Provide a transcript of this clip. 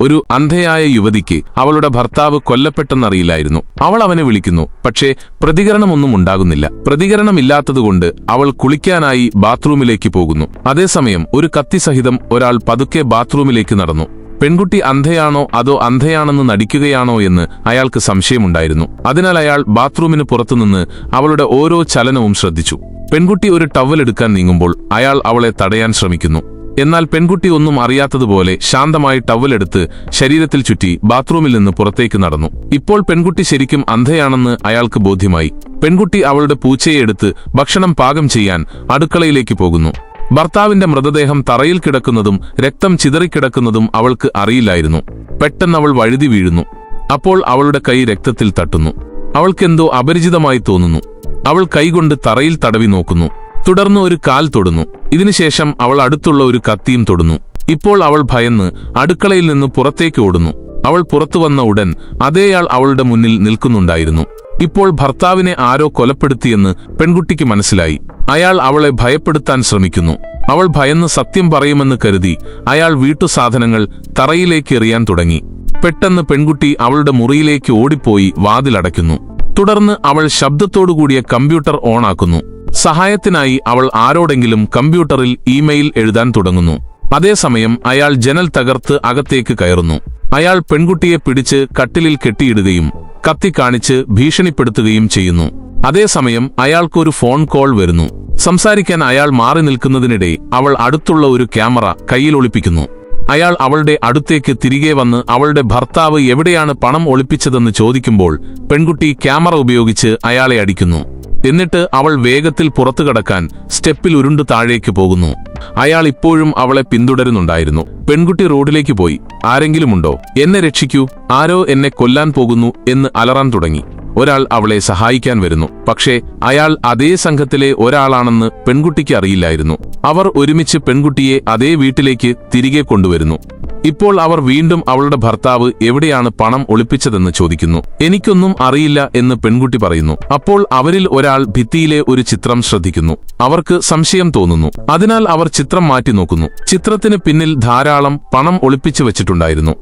ഒരു അന്ധയായ യുവതിക്ക് അവളുടെ ഭർത്താവ് കൊല്ലപ്പെട്ടെന്നറിയില്ലായിരുന്നു. അവൾ അവനെ വിളിക്കുന്നു, പക്ഷേ പ്രതികരണമൊന്നും ഉണ്ടാകുന്നില്ല. പ്രതികരണമില്ലാത്തതുകൊണ്ട് അവൾ കുളിക്കാനായി ബാത്റൂമിലേക്ക് പോകുന്നു. അതേസമയം ഒരു കത്തി സഹിതം ഒരാൾ പതുക്കെ ബാത്റൂമിലേക്ക് നടന്നു. പെൺകുട്ടി അന്ധയാണോ അതോ അന്ധയാണെന്ന് നടിക്കുകയാണോ എന്ന് അയാൾക്ക് സംശയമുണ്ടായിരുന്നു. അതിനാൽ അയാൾ ബാത്റൂമിന് പുറത്തുനിന്ന് അവളുടെ ഓരോ ചലനവും ശ്രദ്ധിച്ചു. പെൺകുട്ടി ഒരു ടവൽ എടുക്കാൻ നീങ്ങുമ്പോൾ അയാൾ അവളെ തടയാൻ ശ്രമിക്കുന്നു. എന്നാൽ പെൺകുട്ടി ഒന്നും അറിയാത്തതുപോലെ ശാന്തമായി ടവലെടുത്ത് ശരീരത്തിൽ ചുറ്റി ബാത്റൂമിൽ നിന്ന് പുറത്തേക്ക് നടന്നു. ഇപ്പോൾ പെൺകുട്ടി ശരിക്കും അന്ധയാണെന്ന് അയാൾക്ക് ബോധ്യമായി. പെൺകുട്ടി അവളുടെ പൂച്ചയെ എടുത്ത് ഭക്ഷണം പാകം ചെയ്യാൻ അടുക്കളയിലേക്ക് പോകുന്നു. ഭർത്താവിന്റെ മൃതദേഹം തറയിൽ കിടക്കുന്നതും രക്തം ചിതറിക്കിടക്കുന്നതും അവൾക്ക് അറിയില്ലായിരുന്നു. പെട്ടെന്ന് അവൾ വഴുതി വീഴുന്നു. അപ്പോൾ അവളുടെ കൈ രക്തത്തിൽ തട്ടുന്നു. അവൾക്കെന്തോ അപരിചിതമായി തോന്നുന്നു. അവൾ കൈകൊണ്ട് തറയിൽ തടവി നോക്കുന്നു. തുടർന്ന് ഒരു കാൽ തൊടുന്നു. ഇതിനുശേഷം അവൾ അടുത്തുള്ള ഒരു കത്തിയും തൊടുന്നു. ഇപ്പോൾ അവൾ ഭയന്ന് അടുക്കളയിൽ നിന്ന് പുറത്തേക്ക് ഓടുന്നു. അവൾ പുറത്തു വന്ന ഉടൻ അതേയാൾ അവളുടെ മുന്നിൽ നിൽക്കുന്നുണ്ടായിരുന്നു. ഇപ്പോൾ ഭർത്താവിനെ ആരോ കൊലപ്പെടുത്തിയെന്ന് പെൺകുട്ടിക്ക് മനസ്സിലായി. അയാൾ അവളെ ഭയപ്പെടുത്താൻ ശ്രമിക്കുന്നു. അവൾ ഭയന്ന് സത്യം പറയുമെന്ന് കരുതി അയാൾ വീട്ടുസാധനങ്ങൾ തറയിലേക്ക് എറിയാൻ തുടങ്ങി. പെട്ടെന്ന് പെൺകുട്ടി അവളുടെ മുറിയിലേക്ക് ഓടിപ്പോയി വാതിലടയ്ക്കുന്നു. തുടർന്ന് അവൾ ശബ്ദത്തോടുകൂടിയ കമ്പ്യൂട്ടർ ഓണാക്കുന്നു. സഹായത്തിനായി അവൾ ആരോടെങ്കിലും കമ്പ്യൂട്ടറിൽ ഇമെയിൽ എഴുതാൻ തുടങ്ങുന്നു. അതേസമയം അയാൾ ജനൽ തകർത്ത് അകത്തേക്ക് കയറുന്നു. അയാൾ പെൺകുട്ടിയെ പിടിച്ച് കട്ടിലിൽ കെട്ടിയിടുകയും കത്തി കാണിച്ച് ഭീഷണിപ്പെടുത്തുകയും ചെയ്യുന്നു. അതേസമയം അയാൾക്കൊരു ഫോൺ കോൾ വരുന്നു. സംസാരിക്കാൻ അയാൾ മാറി നിൽക്കുന്നതിനിടെ അവൾ അടുത്തുള്ള ഒരു ക്യാമറ കയ്യിൽ ഒളിപ്പിക്കുന്നു. അയാൾ അവളുടെ അടുത്തേക്ക് തിരികെ വന്ന് അവളുടെ ഭർത്താവ് എവിടെയാണ് പണം ഒളിപ്പിച്ചതെന്ന് ചോദിക്കുമ്പോൾ പെൺകുട്ടി ക്യാമറ ഉപയോഗിച്ച് അയാളെ അടിക്കുന്നു. എന്നിട്ട് അവൾ വേഗത്തിൽ പുറത്തു കടക്കാൻ സ്റ്റെപ്പിൽ ഉരുണ്ടു താഴേക്ക് പോകുന്നു. അയാൾ ഇപ്പോഴും അവളെ പിന്തുടരുന്നുണ്ടായിരുന്നു. പെൺകുട്ടി റോഡിലേക്ക് പോയി. ആരെങ്കിലുമുണ്ടോ? എന്നെ രക്ഷിക്കൂ, ആരോ എന്നെ കൊല്ലാൻ പോകുന്നു എന്ന് അലറാൻ തുടങ്ങി. ഒരാൾ അവളെ സഹായിക്കാൻ വരുന്നു. പക്ഷേ അയാൾ അതേ സംഘത്തിലെ ഒരാളാണെന്ന് പെൺകുട്ടിക്ക് അറിയില്ലായിരുന്നു. അവർ ഒരുമിച്ച് പെൺകുട്ടിയെ അതേ വീട്ടിലേക്ക് തിരികെ കൊണ്ടുവരുന്നു. ഇപ്പോൾ അവർ വീണ്ടും അവളുടെ ഭർത്താവ് എവിടെയാണ് പണം ഒളിപ്പിച്ചതെന്ന് ചോദിക്കുന്നു. എനിക്കൊന്നും അറിയില്ല എന്ന് പെൺകുട്ടി പറയുന്നു. അപ്പോൾ അവരിൽ ഒരാൾ ഭിത്തിയിലെ ഒരു ചിത്രം ശ്രദ്ധിക്കുന്നു. അവർക്ക് സംശയം തോന്നുന്നു. അതിനാൽ അവർ ചിത്രം മാറ്റി നോക്കുന്നു. ചിത്രത്തിന് പിന്നിൽ ധാരാളം പണം ഒളിപ്പിച്ചു വെച്ചിട്ടുണ്ടായിരുന്നു.